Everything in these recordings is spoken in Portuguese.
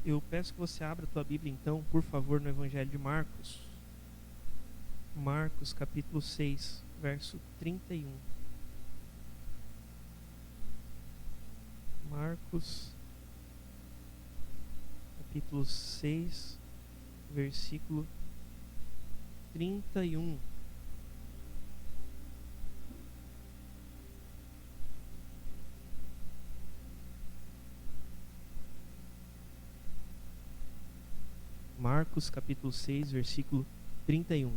Eu peço que você abra a tua Bíblia, então, por favor, no Evangelho de Marcos. Marcos, capítulo 6, verso 31. Marcos, capítulo 6, versículo 31. Marcos, capítulo 6, versículo 31.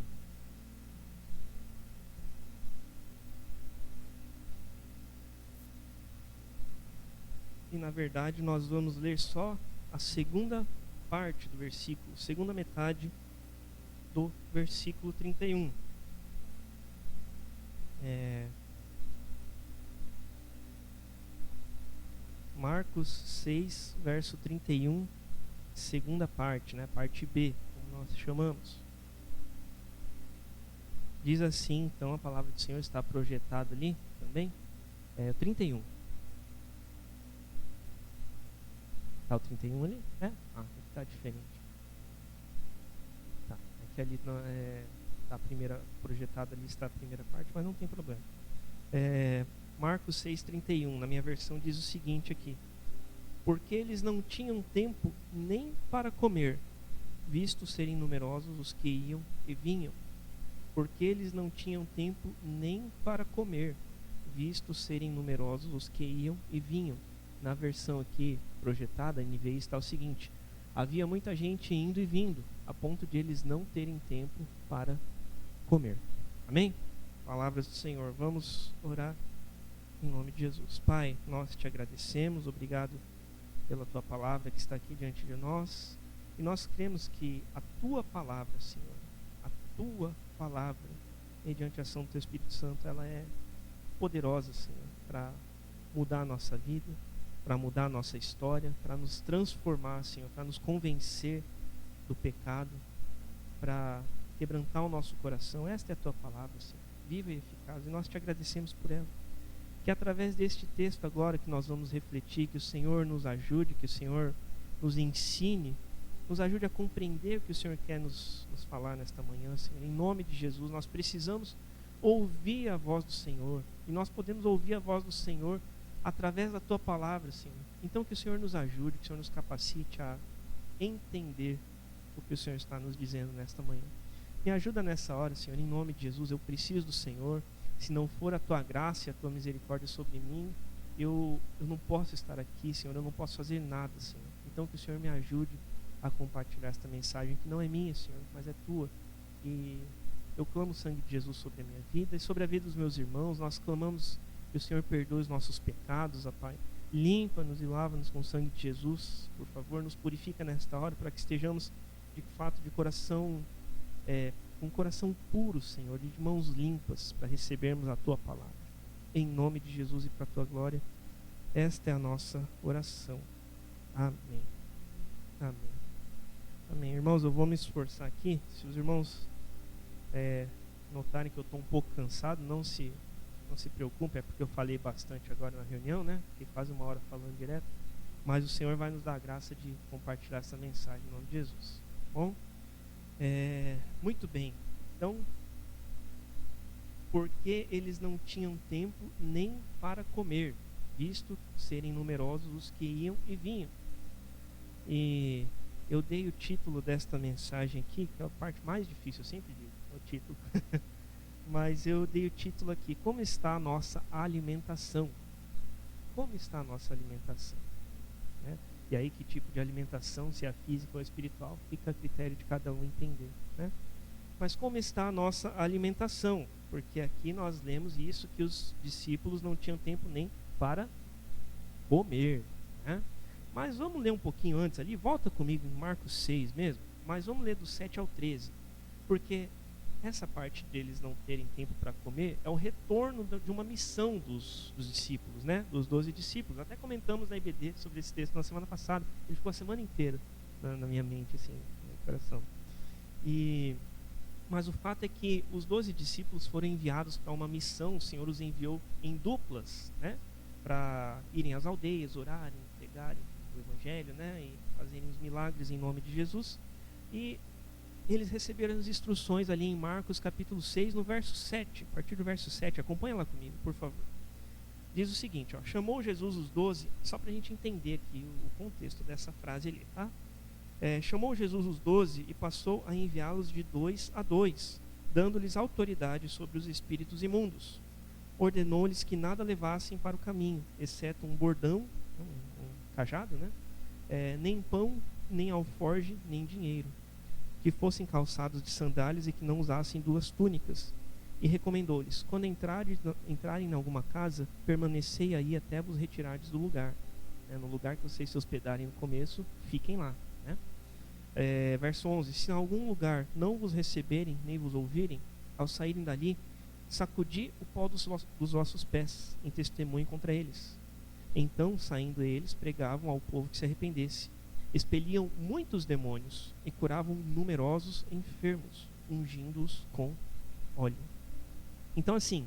E na verdade nós vamos ler só a segunda parte do versículo, segunda metade do versículo 31. Marcos 6, verso 31, segunda parte, né? Parte B, como nós chamamos. Diz assim, então, a palavra do Senhor está projetada ali também. 31. Está o 31 ali? Está diferente. Tá, é que ali tá a primeira, projetada ali está a primeira parte, mas não tem problema. Marcos 6,31, na minha versão diz o seguinte aqui: porque eles não tinham tempo nem para comer, visto serem numerosos os que iam e vinham. Porque eles não tinham tempo nem para comer, visto serem numerosos os que iam e vinham. Na versão aqui projetada, NVI, está o seguinte: havia muita gente indo e vindo, a ponto de eles não terem tempo para comer. Amém? Palavras do Senhor. Vamos orar em nome de Jesus. Pai, nós te agradecemos, obrigado pela tua palavra que está aqui diante de nós, e nós cremos que a tua palavra, Senhor, a tua palavra, mediante a ação do teu Espírito Santo, ela é poderosa, Senhor, para mudar a nossa vida, para mudar a nossa história, para nos transformar, Senhor, para nos convencer do pecado, para quebrantar o nosso coração. Esta é a tua palavra, Senhor, viva e eficaz, e nós te agradecemos por ela. Que através deste texto agora que nós vamos refletir, que o Senhor nos ajude, que o Senhor nos ensine, nos ajude a compreender o que o Senhor quer nos falar nesta manhã, Senhor. Em nome de Jesus, nós precisamos ouvir a voz do Senhor, e nós podemos ouvir a voz do Senhor através da tua palavra, Senhor. Então que o Senhor nos ajude, que o Senhor nos capacite a entender o que o Senhor está nos dizendo nesta manhã. Me ajuda nessa hora, Senhor, em nome de Jesus. Eu preciso do Senhor. Se não for a tua graça e a tua misericórdia sobre mim, eu não posso estar aqui, Senhor, eu não posso fazer nada, Senhor. Então que o Senhor me ajude a compartilhar esta mensagem, que não é minha, Senhor, mas é tua. E eu clamo o sangue de Jesus sobre a minha vida e sobre a vida dos meus irmãos. Nós clamamos que o Senhor perdoe os nossos pecados, ó Pai. Limpa-nos e lava-nos com o sangue de Jesus, por favor, nos purifica nesta hora, para que estejamos de fato de coração com um coração puro, Senhor, de mãos limpas, para recebermos a tua palavra. Em nome de Jesus e para a tua glória, esta é a nossa oração. Amém. Amém. Amém. Irmãos, eu vou me esforçar aqui. Se os irmãos notarem que eu estou um pouco cansado, não se preocupem, é porque eu falei bastante agora na reunião, né? Fiquei quase uma hora falando direto. Mas o Senhor vai nos dar a graça de compartilhar essa mensagem em nome de Jesus. Tá bom? Muito bem. Então, porque eles não tinham tempo nem para comer, visto serem numerosos os que iam e vinham. E eu dei o título desta mensagem aqui, que é a parte mais difícil, eu sempre digo, é o título. Mas eu dei o título aqui: como está a nossa alimentação? Como está a nossa alimentação? Né? E aí, que tipo de alimentação, se é física ou espiritual, fica a critério de cada um entender, né? Mas como está a nossa alimentação? Porque aqui nós lemos isso, que os discípulos não tinham tempo nem para comer, né? Mas vamos ler um pouquinho antes ali, volta comigo em Marcos 6 mesmo, mas vamos ler do 7 ao 13, porque essa parte deles não terem tempo para comer é o retorno de uma missão dos discípulos, né? Dos 12 discípulos. Até comentamos na IBD sobre esse texto na semana passada. Ele ficou a semana inteira na minha mente, assim, no meu coração. Mas o fato é que os 12 discípulos foram enviados para uma missão. O Senhor os enviou em duplas, né? Para irem às aldeias, orarem, pregarem o Evangelho, né? E fazerem os milagres em nome de Jesus. E eles receberam as instruções ali em Marcos capítulo 6, no verso 7, a partir do verso 7, acompanha lá comigo, por favor. Diz o seguinte, ó, chamou Jesus os 12, só para a gente entender aqui o contexto dessa frase ali, tá? Chamou Jesus os 12 e passou a enviá-los de 2 a 2, dando-lhes autoridade sobre os espíritos imundos. Ordenou-lhes que nada levassem para o caminho, exceto um bordão, um cajado, né? Nem pão, nem alforge, nem dinheiro. Que fossem calçados de sandálias e que não usassem 2 túnicas. E recomendou-lhes, quando entrarem em alguma casa, permanecei aí até vos retirardes do lugar. No lugar que vocês se hospedarem no começo, fiquem lá. Né? Verso 11, se em algum lugar não vos receberem, nem vos ouvirem, ao saírem dali, sacudi o pó dos vossos pés, em testemunho contra eles. Então, saindo eles, pregavam ao povo que se arrependesse. Expeliam muitos demônios e curavam numerosos enfermos, ungindo-os com óleo. Então, assim,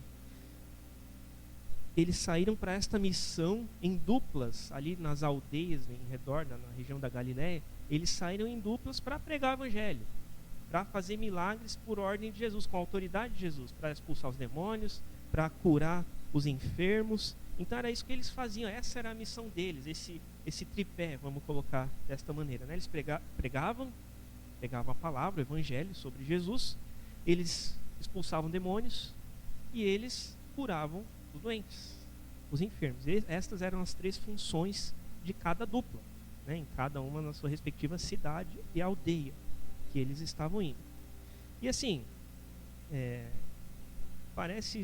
eles saíram para esta missão em duplas, ali nas aldeias em redor, na região da Galiléia. Eles saíram em duplas para pregar o evangelho, para fazer milagres por ordem de Jesus, com a autoridade de Jesus, para expulsar os demônios, para curar os enfermos. Então era isso que eles faziam, essa era a missão deles, esse tripé, vamos colocar desta maneira, né? Eles pregavam a palavra, o evangelho sobre Jesus, eles expulsavam demônios e eles curavam os doentes, os enfermos. Estas eram as 3 funções de cada dupla, né? Em cada uma na sua respectiva cidade e aldeia que eles estavam indo. E assim, parece,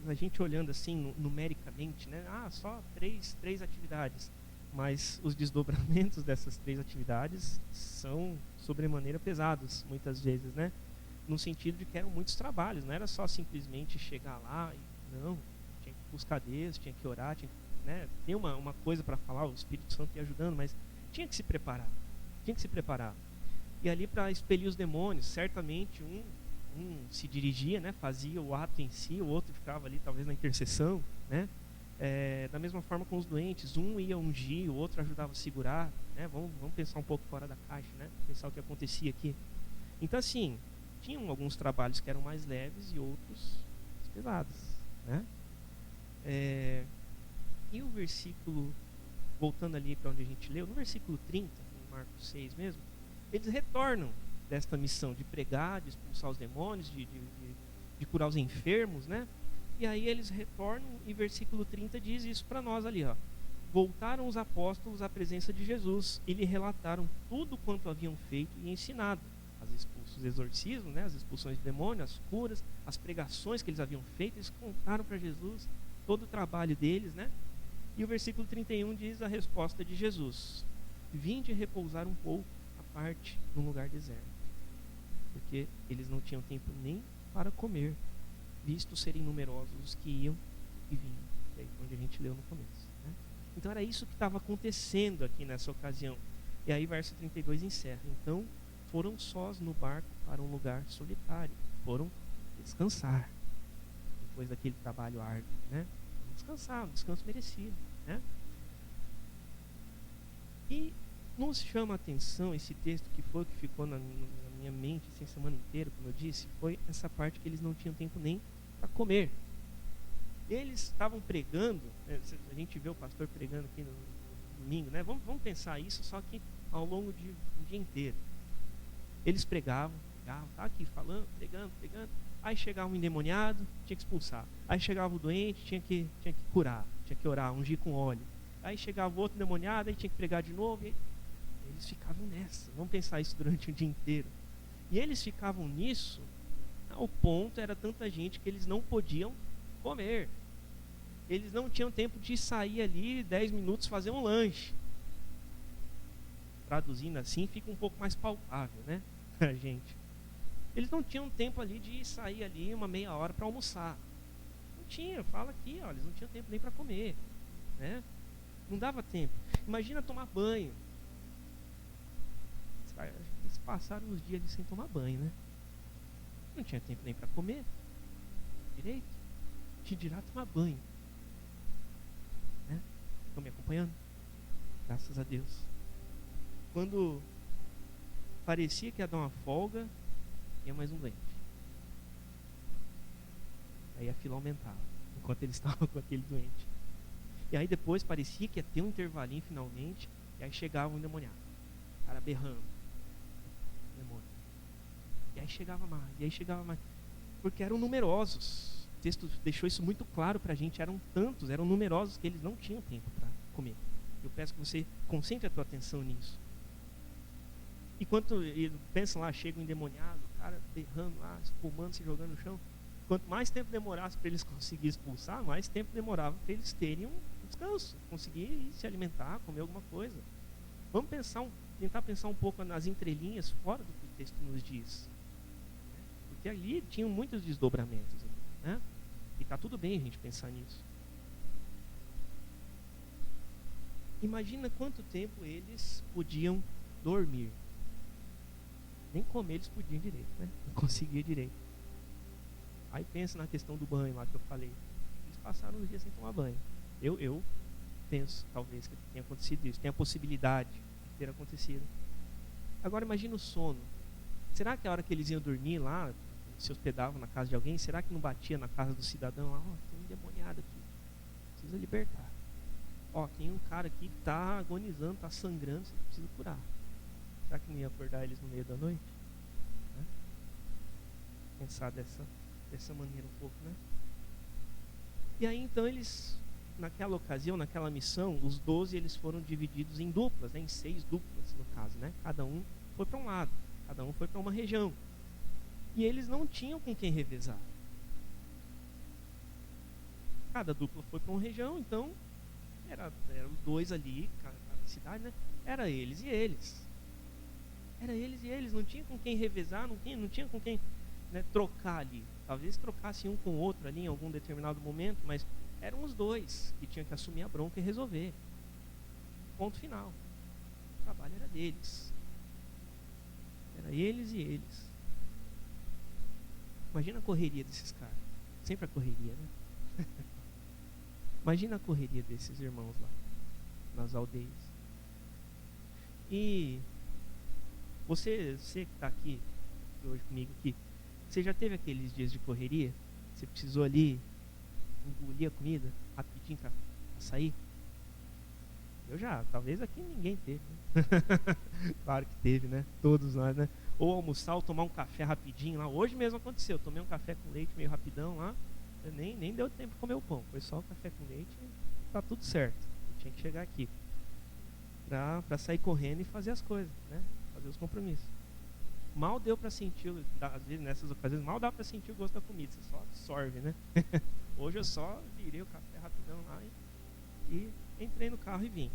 a gente olhando assim numericamente, né? Só três atividades, mas os desdobramentos dessas 3 atividades são sobremaneira pesados, muitas vezes, né? No sentido de que eram muitos trabalhos, não era só simplesmente chegar lá não, tinha que buscar Deus, tinha que orar, tinha que, né? Tem uma coisa para falar, o Espírito Santo ia ajudando, mas tinha que se preparar. E ali, para expelir os demônios, certamente um se dirigia, né, fazia o ato em si, o outro ficava ali talvez na intercessão, né? Da mesma forma com os doentes, um ia ungir, o outro ajudava a segurar, né? Vamos pensar um pouco fora da caixa, né? Pensar o que acontecia aqui. Então, assim, tinham alguns trabalhos que eram mais leves e outros mais pesados, né? E o versículo, voltando ali para onde a gente leu, no versículo 30, em Marcos 6 mesmo, eles retornam desta missão de pregar, de expulsar os demônios, de curar os enfermos, né? E aí eles retornam e versículo 30 diz isso para nós ali, ó. Voltaram os apóstolos à presença de Jesus e lhe relataram tudo quanto haviam feito e ensinado. Os exorcismos, né? As expulsões de demônios, as curas, as pregações que eles haviam feito, eles contaram para Jesus todo o trabalho deles, né? E o versículo 31 diz a resposta de Jesus: vinde repousar um pouco à parte num lugar deserto, porque eles não tinham tempo nem para comer, visto serem numerosos os que iam e vinham. É onde a gente leu no começo, né? Então era isso que estava acontecendo aqui nessa ocasião. E aí verso 32 encerra: então foram sós no barco para um lugar solitário, foram descansar depois daquele trabalho árduo, né? Descansar, um descanso merecido, né? E nos chama a atenção esse texto que ficou na minha mente assim, a semana inteira, como eu disse, foi essa parte que eles não tinham tempo nem para comer. Eles estavam pregando, né? A gente vê o pastor pregando aqui no domingo, né? Vamos pensar isso só que ao longo de um dia inteiro. Eles pregavam, tá aqui falando, pregando, aí chegava um endemoniado, tinha que expulsar, aí chegava o doente, tinha que curar, tinha que orar, ungir com óleo, aí chegava o outro endemoniado, aí tinha que pregar de novo, e eles ficavam nessa. Vamos pensar isso durante o dia inteiro. E eles ficavam nisso, ao ponto, era tanta gente que eles não podiam comer. Eles não tinham tempo de sair ali 10 minutos fazer um lanche. Traduzindo assim, fica um pouco mais palpável, né? A gente. Eles não tinham tempo ali de sair ali uma meia hora para almoçar. Não tinha, fala aqui, ó, eles não tinham tempo nem para comer, né? Não dava tempo. Imagina tomar banho. Eles passaram os dias ali sem tomar banho, né? Não tinha tempo nem para comer direito. Te dirá tomar banho, né? Estão me acompanhando? Graças a Deus. Quando parecia que ia dar uma folga, ia mais um doente. Aí a fila aumentava, enquanto eles estavam com aquele doente. E aí depois parecia que ia ter um intervalinho finalmente, e aí chegava um endemoniado, o cara berrando, demônio. E aí chegava mais, porque eram numerosos. O texto deixou isso muito claro para a gente, eram tantos, eram numerosos que eles não tinham tempo para comer. Eu peço que você concentre a tua atenção nisso. E quando pensa lá, chega um endemoniado, o cara berrando lá, espumando, se jogando no chão. Quanto mais tempo demorasse para eles conseguirem expulsar, mais tempo demorava para eles terem um descanso, conseguir se alimentar, comer alguma coisa. Vamos tentar pensar um pouco nas entrelinhas fora do que o texto nos diz, porque ali tinham muitos desdobramentos, né? E tá tudo bem a gente pensar nisso. Imagina quanto tempo eles podiam dormir. Nem comer eles podiam direito, né? Não conseguia direito. Aí pensa na questão do banho lá que eu falei. Eles passaram os dias sem tomar banho. Eu penso, talvez, que tenha acontecido isso. Tem a possibilidade de ter acontecido. Agora imagina o sono. Será que a hora que eles iam dormir lá, se hospedavam na casa de alguém, será que não batia na casa do cidadão lá? Tem um endemoniado aqui. Precisa libertar. Tem um cara aqui que está agonizando, está sangrando, você precisa curar. Será que não ia acordar eles no meio da noite? Né? Pensar dessa maneira um pouco, né? E aí então eles, naquela ocasião, naquela missão, os 12 eles foram divididos em duplas, né? Em 6 duplas no caso, né? Cada um foi para um lado, cada um foi para uma região. E eles não tinham com quem revezar. Cada dupla foi para uma região, então eram os 2 ali, cada cidade, né? Era eles e eles. Era eles e eles, não tinha com quem revezar, não tinha com quem, né, trocar ali. Talvez trocasse um com o outro ali em algum determinado momento, mas eram os 2 que tinham que assumir a bronca e resolver. Ponto final. O trabalho era deles. Era eles e eles. Imagina a correria desses caras. Sempre a correria, né? Imagina a correria desses irmãos lá, nas aldeias. E você que está aqui hoje comigo aqui, você já teve aqueles dias de correria? Você precisou ali engolir a comida rapidinho para sair? Eu já, talvez aqui ninguém teve, né? Claro que teve, né? Todos nós, né? Ou almoçar ou tomar um café rapidinho lá. Hoje mesmo aconteceu, eu tomei um café com leite meio rapidão lá, nem deu tempo de comer o pão, foi só o café com leite e tá tudo certo. Eu tinha que chegar aqui para sair correndo e fazer as coisas, né? Fazer os compromissos. Mal deu para sentir, às vezes nessas ocasiões, mal dá para sentir o gosto da comida, você só absorve, né? Hoje eu só virei o café rapidão lá e entrei no carro e vim,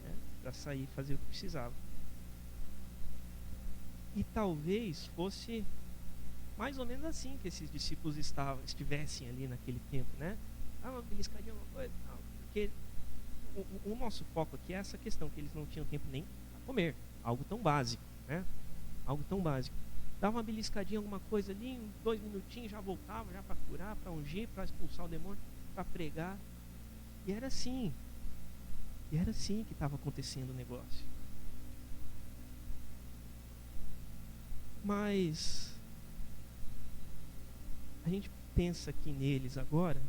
né? Para sair e fazer o que precisava. E talvez fosse mais ou menos assim que esses discípulos estivessem ali naquele tempo, né? Uma beliscadinha, uma coisa, não, porque o nosso foco aqui é essa questão, que eles não tinham tempo nem para comer, algo tão básico, né? Algo tão básico. Dava uma beliscadinha, alguma coisa ali, 2 minutinhos, já voltava, já para curar, para ungir, para expulsar o demônio, para pregar. E era assim que estava acontecendo o negócio. Mas a gente pensa aqui neles agora,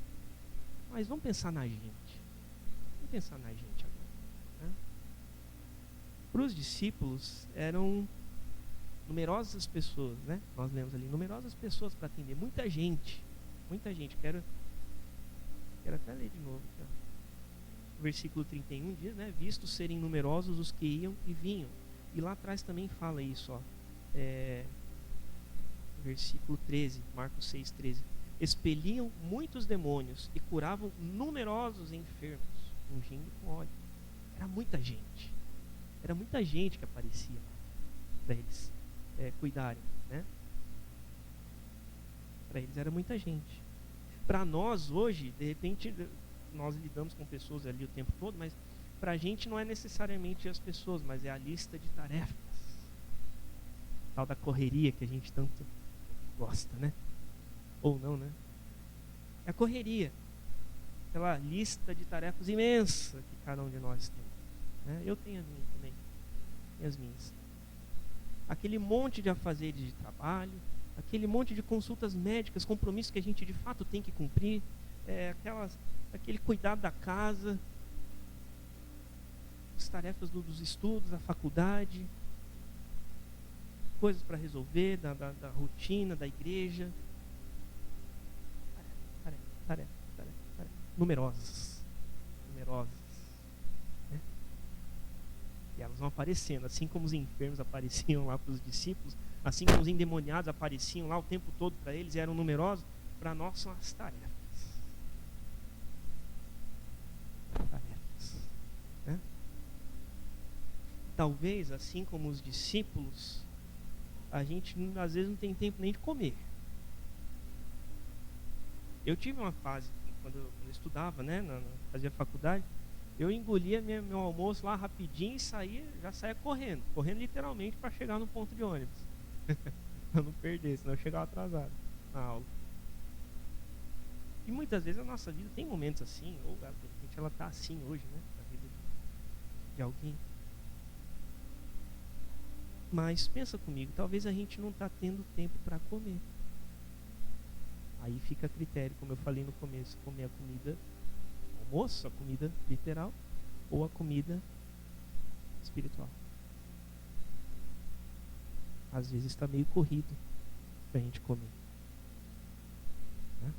mas vamos pensar na gente. Vamos pensar na gente agora, né? Para os discípulos eram numerosas pessoas, né? Nós lemos ali, numerosas pessoas para atender, muita gente. Quero até ler de novo aqui, ó. O versículo 31 diz, né? Visto serem numerosos os que iam e vinham. E lá atrás também fala isso, ó. Versículo 13, Marcos 6:13. Expeliam muitos demônios e curavam numerosos enfermos, ungindo com óleo. Era muita gente que aparecia para eles cuidarem, né? Para eles era muita gente. Para nós hoje, de repente, nós lidamos com pessoas ali o tempo todo, mas para a gente não é necessariamente as pessoas, mas é a lista de tarefas, tal da correria que a gente tanto gosta, né? Ou não, né? É a correria, aquela lista de tarefas imensa que cada um de nós tem, né? Eu tenho a minha também. e as minhas. Aquele monte de afazeres de trabalho, aquele monte de consultas médicas, compromissos que a gente de fato tem que cumprir, aquele cuidado da casa, as tarefas dos estudos, da faculdade, coisas para resolver, da rotina, da igreja. Tarefa. Numerosas. Né? E elas vão aparecendo, assim como os enfermos apareciam lá para os discípulos, assim como os endemoniados apareciam lá o tempo todo para eles e eram numerosos, para nós são as tarefas. Né? Talvez, assim como os discípulos, a gente às vezes não tem tempo nem de comer. Eu tive uma fase, quando eu estudava, né, fazia faculdade, eu engolia meu almoço lá rapidinho e já saía correndo literalmente para chegar no ponto de ônibus. Para não perder, senão eu chegava atrasado na aula. E muitas vezes a nossa vida tem momentos assim, ou de repente ela está assim hoje, né, na vida de alguém. Mas pensa comigo, talvez a gente não está tendo tempo para comer. Aí fica a critério, como eu falei no começo, comer a comida almoço, a comida literal, ou a comida espiritual. Às vezes está meio corrido para a gente comer. Né?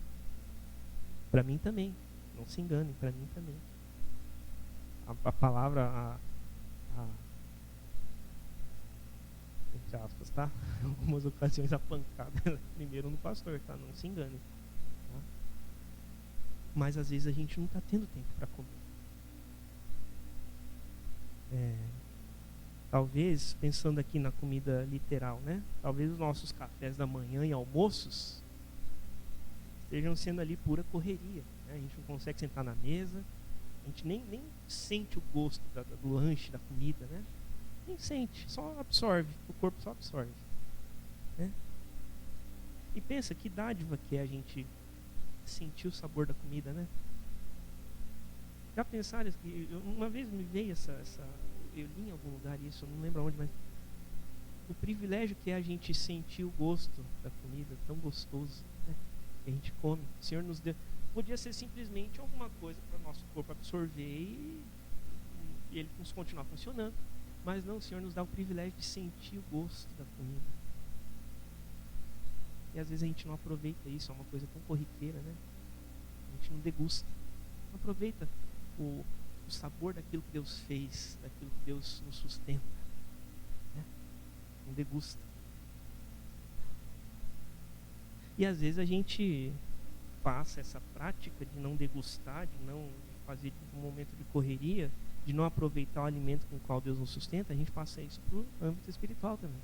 Para mim também, não se engane, para mim também. A palavra, entre aspas, tá? Em algumas ocasiões a pancada primeiro no pastor, tá? Não se engane. Tá? Mas às vezes a gente não está tendo tempo para comer. Talvez, pensando aqui na comida literal, né? Talvez os nossos cafés da manhã e almoços estejam sendo ali pura correria. Né? A gente não consegue sentar na mesa, a gente nem sente o gosto do lanche, da comida, né? Nem sente, só absorve, o corpo só absorve. Né? E pensa que dádiva que é a gente sentir o sabor da comida, né? Já pensaram que uma vez me veio eu li em algum lugar isso, eu não lembro onde, mas o privilégio que é a gente sentir o gosto da comida tão gostoso, né? Que a gente come. O Senhor nos deu. Podia ser simplesmente alguma coisa para o nosso corpo absorver e ele continuar funcionando. Mas não, o Senhor nos dá o privilégio de sentir o gosto da comida. E às vezes a gente não aproveita isso, é uma coisa tão corriqueira, né? A gente não degusta. Não aproveita o sabor daquilo que Deus fez, daquilo que Deus nos sustenta. Né? Não degusta. E às vezes a gente passa essa prática de não degustar, de não fazer um momento de correria, de não aproveitar o alimento com o qual Deus nos sustenta, a gente passa isso para o âmbito espiritual também.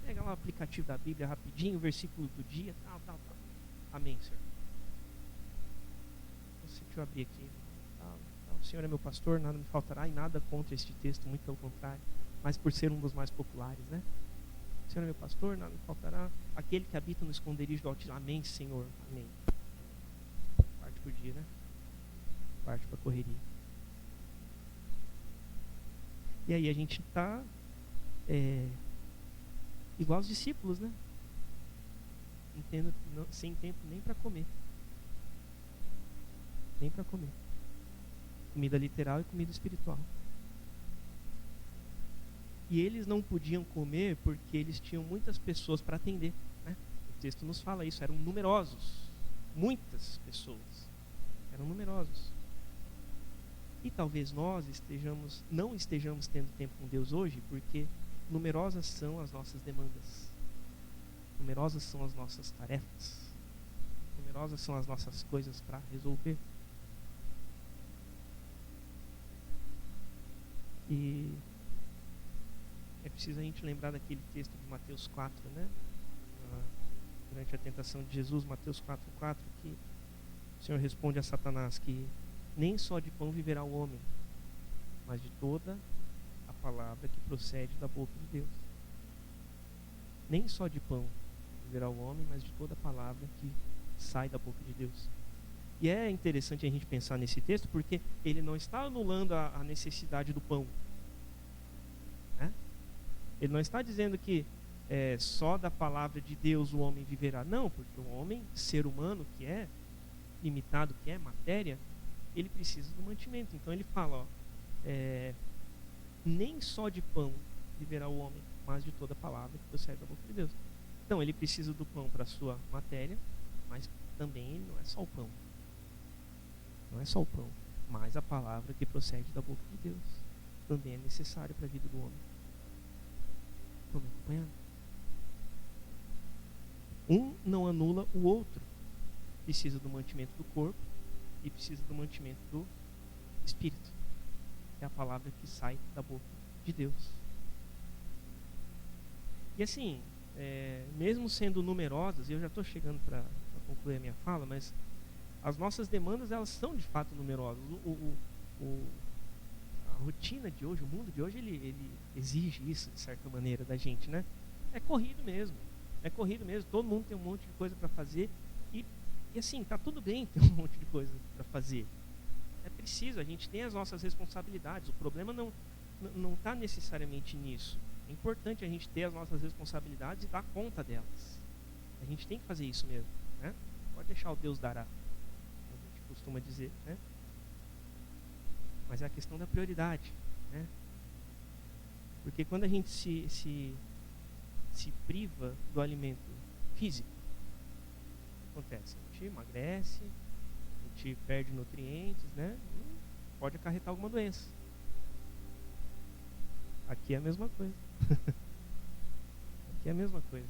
Pega lá o aplicativo da Bíblia rapidinho, o versículo do dia, tal. Amém, Senhor. Deixa eu abrir aqui. O Senhor é meu pastor, nada me faltará, e nada contra este texto, muito pelo contrário, mas por ser um dos mais populares, né? O Senhor é meu pastor, nada me faltará. Aquele que habita no esconderijo do Altíssimo. Amém, Senhor. Amém. Parte por dia, né? Parte para a correria. E aí a gente está igual os discípulos, né? Sem tempo nem para comer. Nem para comer. Comida literal e comida espiritual. E eles não podiam comer porque eles tinham muitas pessoas para atender, né? O texto nos fala isso, eram numerosos. Muitas pessoas. Eram numerosos. E talvez nós não estejamos tendo tempo com Deus hoje porque numerosas são as nossas demandas. Numerosas são as nossas tarefas. Numerosas são as nossas coisas para resolver. E é preciso a gente lembrar daquele texto de Mateus 4, né? Durante a tentação de Jesus, Mateus 4:4, que o Senhor responde a Satanás que nem só de pão viverá o homem, mas de toda a palavra que procede da boca de Deus. Nem só de pão viverá o homem, mas de toda a palavra que sai da boca de Deus. E é interessante a gente pensar nesse texto, porque ele não está anulando a necessidade do pão. Ele não está dizendo que só da palavra de Deus o homem viverá. Não, porque o homem, ser humano que é, limitado que é, matéria, ele precisa do mantimento. Então ele fala, nem só de pão viverá o homem, mas de toda palavra que procede da boca de Deus. Então ele precisa do pão para a sua matéria, mas também não é só o pão. Não é só o pão, mas a palavra que procede da boca de Deus também é necessária para a vida do homem. Estão me acompanhando? Um não anula o outro. Precisa do mantimento do corpo e precisa do mantimento do espírito. É a palavra que sai da boca de Deus. E assim, mesmo sendo numerosas, e eu já estou chegando para concluir a minha fala, mas as nossas demandas, elas são de fato numerosas. A rotina de hoje, o mundo de hoje, ele exige isso, de certa maneira, da gente, né? É corrido mesmo, todo mundo tem um monte de coisa para fazer, e assim, tá tudo bem ter um monte de coisa para fazer. É preciso, a gente tem as nossas responsabilidades, o problema não está necessariamente nisso. É importante a gente ter as nossas responsabilidades e dar conta delas. A gente tem que fazer isso mesmo, né? Pode deixar o Deus dará, como a gente costuma dizer, né? Mas é a questão da prioridade, né? Porque quando a gente se priva do alimento físico, o que acontece? A gente emagrece, a gente perde nutrientes, né? Pode acarretar alguma doença. Aqui é a mesma coisa. Aqui é a mesma coisa.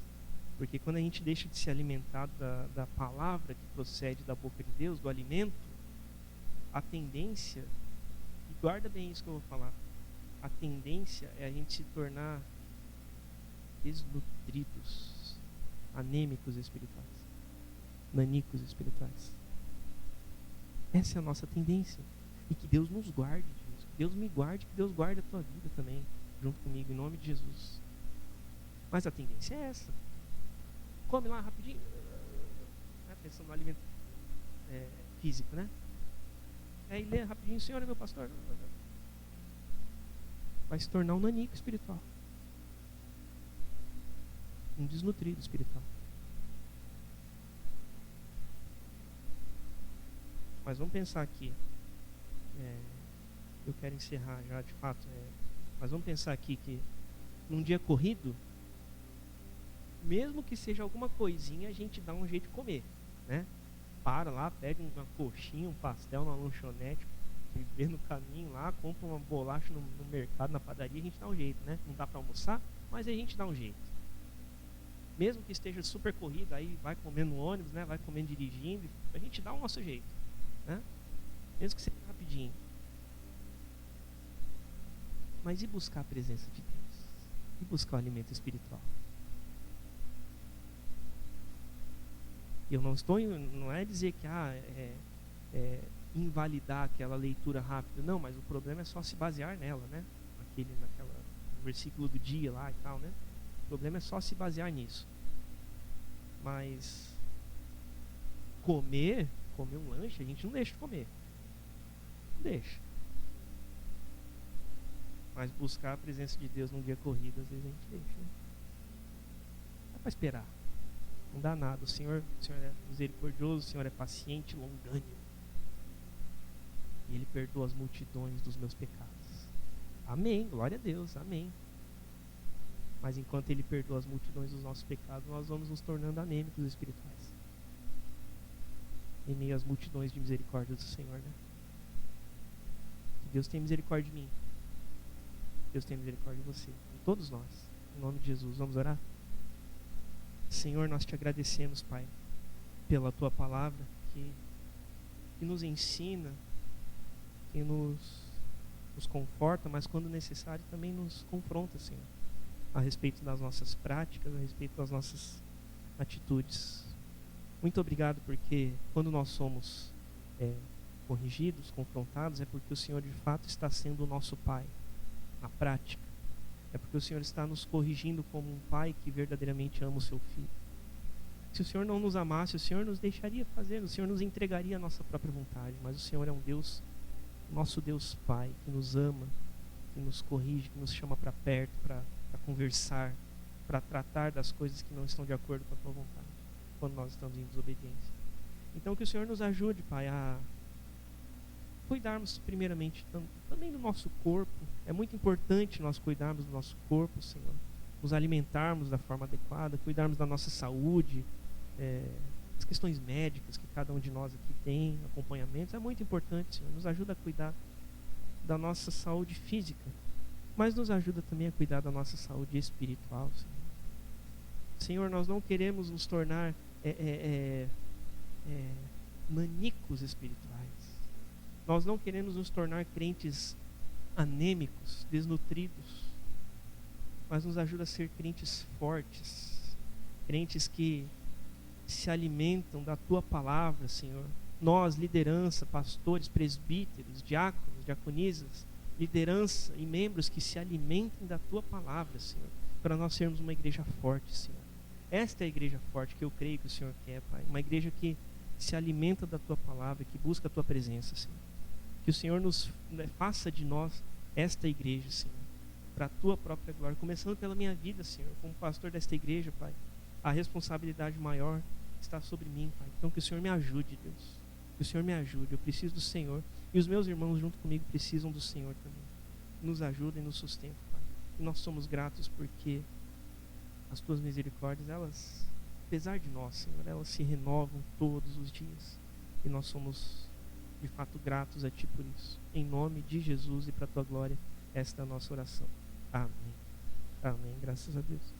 Porque quando a gente deixa de se alimentar da palavra que procede da boca de Deus, do alimento, a tendência, e guarda bem isso que eu vou falar, a tendência é a gente se tornar desnutridos, anêmicos espirituais, nanicos espirituais. Essa é a nossa tendência. E que Deus nos guarde disso. Que Deus me guarde, que Deus guarde a tua vida também, junto comigo, em nome de Jesus. Mas a tendência é essa. Come lá rapidinho, pensando no alimento físico, né? Aí lê rapidinho, Senhor é meu pastor. Vai se tornar um nanico espiritual, um desnutrido espiritual. Mas vamos pensar aqui, eu quero encerrar já de fato, mas vamos pensar aqui que num dia corrido, mesmo que seja alguma coisinha, a gente dá um jeito de comer, né? Para lá, pega uma coxinha, um pastel na lanchonete, vê no caminho lá, compra uma bolacha no mercado, na padaria, a gente dá um jeito, né? Não dá para almoçar, mas a gente dá um jeito. Mesmo que esteja super corrido, aí vai comendo no ônibus, né? Vai comendo dirigindo, a gente dá o nosso jeito, né? Mesmo que seja rapidinho. Mas e buscar a presença de Deus? E buscar o alimento espiritual? Eu não é dizer que invalidar aquela leitura rápida, não, mas o problema é só se basear nela, né? Naquela versículo do dia lá e tal, né? O problema é só se basear nisso. Mas comer um lanche, a gente não deixa de comer. Não deixa. Mas buscar a presença de Deus num dia corrido, às vezes a gente deixa, né? Dá para esperar. Não dá nada. O Senhor é misericordioso, o Senhor é paciente, longânimo. E Ele perdoa as multidões dos meus pecados. Amém, glória a Deus, amém. Mas enquanto Ele perdoa as multidões dos nossos pecados, nós vamos nos tornando anêmicos espirituais, em meio às multidões de misericórdia do Senhor, né? Que Deus tenha misericórdia de mim. Deus tenha misericórdia de você, de todos nós. Em nome de Jesus, vamos orar? Senhor, nós te agradecemos, Pai, pela Tua palavra que nos ensina, que nos conforta, mas quando necessário também nos confronta, Senhor, a respeito das nossas práticas, a respeito das nossas atitudes. Muito obrigado, porque quando nós somos corrigidos, confrontados, é porque o Senhor de fato está sendo o nosso Pai na prática. É porque o Senhor está nos corrigindo como um pai que verdadeiramente ama o seu filho. Se o Senhor não nos amasse, o Senhor nos deixaria fazer, o Senhor nos entregaria a nossa própria vontade. Mas o Senhor é um Deus, nosso Deus Pai, que nos ama que nos corrige, que nos chama para perto, para conversar, para tratar das coisas que não estão de acordo com a tua vontade, quando nós estamos em desobediência. Então que o Senhor nos ajude, Pai, a cuidarmos primeiramente também do nosso corpo. É muito importante nós cuidarmos do nosso corpo, Senhor, nos alimentarmos da forma adequada, cuidarmos da nossa saúde, as questões médicas que cada um de nós aqui tem, acompanhamentos, é muito importante, Senhor. Nos ajuda a cuidar da nossa saúde física, mas nos ajuda também a cuidar da nossa saúde espiritual, Senhor. Senhor, nós não queremos nos tornar maníacos espirituais. Nós não queremos nos tornar crentes anêmicos, desnutridos, mas nos ajuda a ser crentes fortes, crentes que se alimentam da tua palavra, Senhor. Nós, liderança, pastores, presbíteros, diáconos, diaconisas, liderança e membros que se alimentem da tua palavra, Senhor, para nós sermos uma igreja forte, Senhor. Esta é a igreja forte que eu creio que o Senhor quer, Pai. Uma igreja que se alimenta da tua palavra, que busca a tua presença, Senhor. Que o Senhor nos faça de nós esta igreja, Senhor, para a tua própria glória, começando pela minha vida, Senhor, como pastor desta igreja, Pai. A responsabilidade maior está sobre mim, Pai. Então que o Senhor me ajude, Deus. Que o Senhor me ajude. Eu preciso do Senhor. E os meus irmãos junto comigo precisam do Senhor também. Nos ajuda e nos sustenta, Pai. E nós somos gratos porque as tuas misericórdias, elas, apesar de nós, Senhor, elas se renovam todos os dias. E nós somos, de fato, gratos a Ti por isso. Em nome de Jesus e para a Tua glória, esta é a nossa oração. Amém. Amém. Graças a Deus.